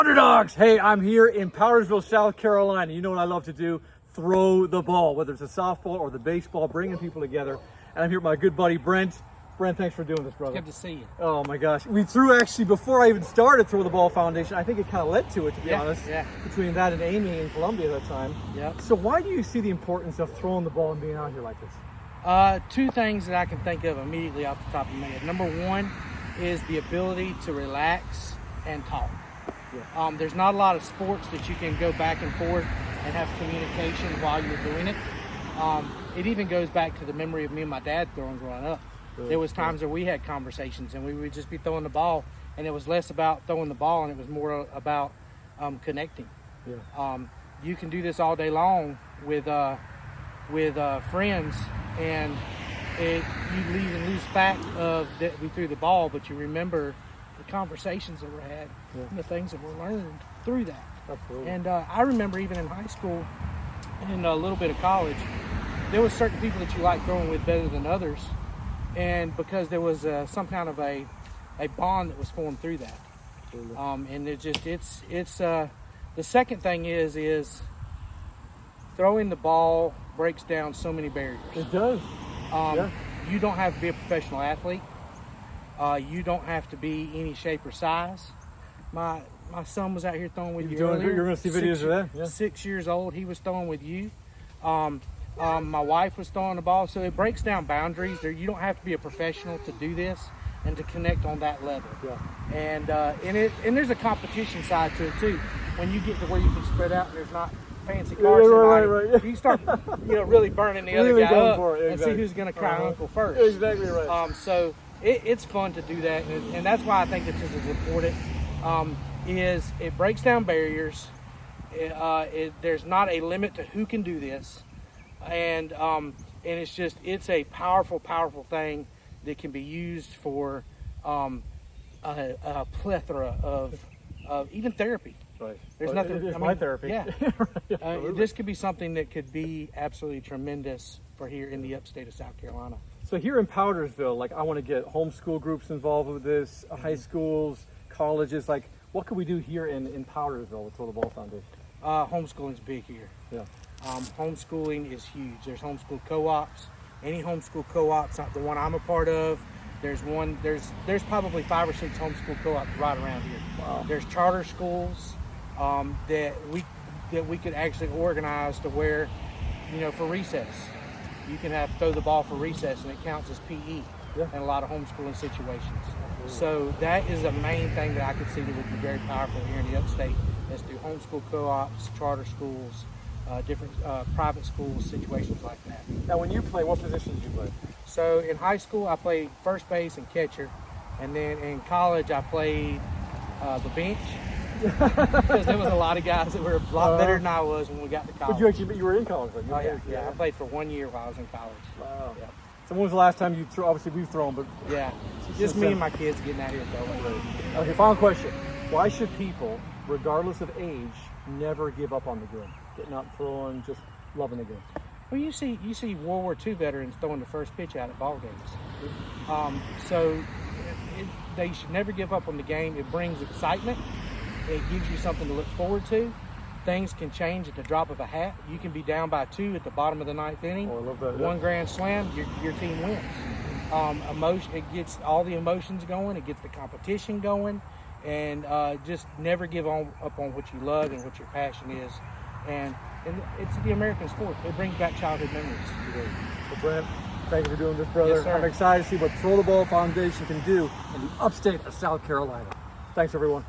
Underdogs! Hey, I'm here in Powdersville, South Carolina. You know what I love to do? Throw the ball, whether it's the softball or the baseball, bringing people together. And I'm here with my good buddy, Brent. Brent, thanks for doing this, brother. Good to see you. Oh my gosh. We threw actually, before I even started Throw the Ball Foundation, I think it kind of led to it, to be honest. Yeah. Between that and Amy in Columbia at that time. Yeah. So why do you see the importance of throwing the ball and being out here like this? Two things that I can think of immediately off the top of my head. Number one is the ability to relax and talk. Yeah. There's not a lot of sports that you can go back and forth and have communication while you're doing it. It even goes back to the memory of me and my dad throwing growing up. There was times where we had conversations and we would just be throwing the ball, and it was less about throwing the ball and it was more about connecting. Yeah. You can do this all day long with friends, and you leave and lose fact of that we threw the ball, but you remember the conversations that were had and the things that were learned through that. Absolutely. And I remember even in high school and a little bit of college, there was certain people that you liked throwing with better than others, and because there was some kind of a bond that was formed through that. And it's the second thing is throwing the ball breaks down so many barriers. It does. You don't have to be a professional athlete. You don't have to be any shape or size. My son was out here throwing with you earlier. You're going to see videos of that? Yeah. 6 years old, he was throwing with you. My wife was throwing the ball, so it breaks down boundaries. You don't have to be a professional to do this and to connect on that level. Yeah. And there's a competition side to it too. When you get to where you can spread out and there's not fancy cars, right. you start really burning the other Really guy going up for it, and see who's going to cry uncle first. Exactly right. So it's fun to do that, and that's why I think it's just as important. Is it breaks down barriers. There's not a limit to who can do this, and it's a powerful thing that can be used for a plethora of even therapy. Right. There's nothing. It's my therapy. Yeah. This could be something that could be absolutely tremendous for here in the upstate of South Carolina. So here in Powdersville, like, I want to get homeschool groups involved with this, high schools, colleges. Like, what can we do here in Powdersville with Throw the Ball Foundation? Homeschooling's big here. Yeah. Homeschooling is huge. There's homeschool co-ops. Any homeschool co-ops, the one I'm a part of, there's probably 5 or 6 homeschool co-ops right around here. Wow. There's charter schools that we could actually organize to where, for recess, you can have throw the ball for recess and it counts as PE in a lot of homeschooling situations. Absolutely. So that is the main thing that I could see that would be very powerful here in the upstate, is through homeschool co-ops, charter schools, different private schools, situations like that. Now, when you play, what positions do you play? So in high school, I played first base and catcher, and then in college, I played the bench, because there was a lot of guys that were a lot better than I was when we got to college. But you were in college, right? Yeah. I played for 1 year while I was in college. Wow. Yeah. So when was the last time you threw? Obviously, we've thrown, but yeah, just me and my kids getting out here throwing. Okay, final question. Why should people, regardless of age, never give up on the game? Getting out and throwing, just loving the game. Well, you see World War II veterans throwing the first pitch out at ball games. So they should never give up on the game. It brings excitement. It gives you something to look forward to. Things can change at the drop of a hat. You can be down by 2 at the bottom of the 9th inning. Oh, I love that. One grand slam, your team wins. It gets all the emotions going. It gets the competition going. And just never give up on what you love and what your passion is. And it's the American sport. It brings back childhood memories. Well, Brent, thank you for doing this, brother. Yes, sir. I'm excited to see what Throw the Ball Foundation can do in the upstate of South Carolina. Thanks, everyone.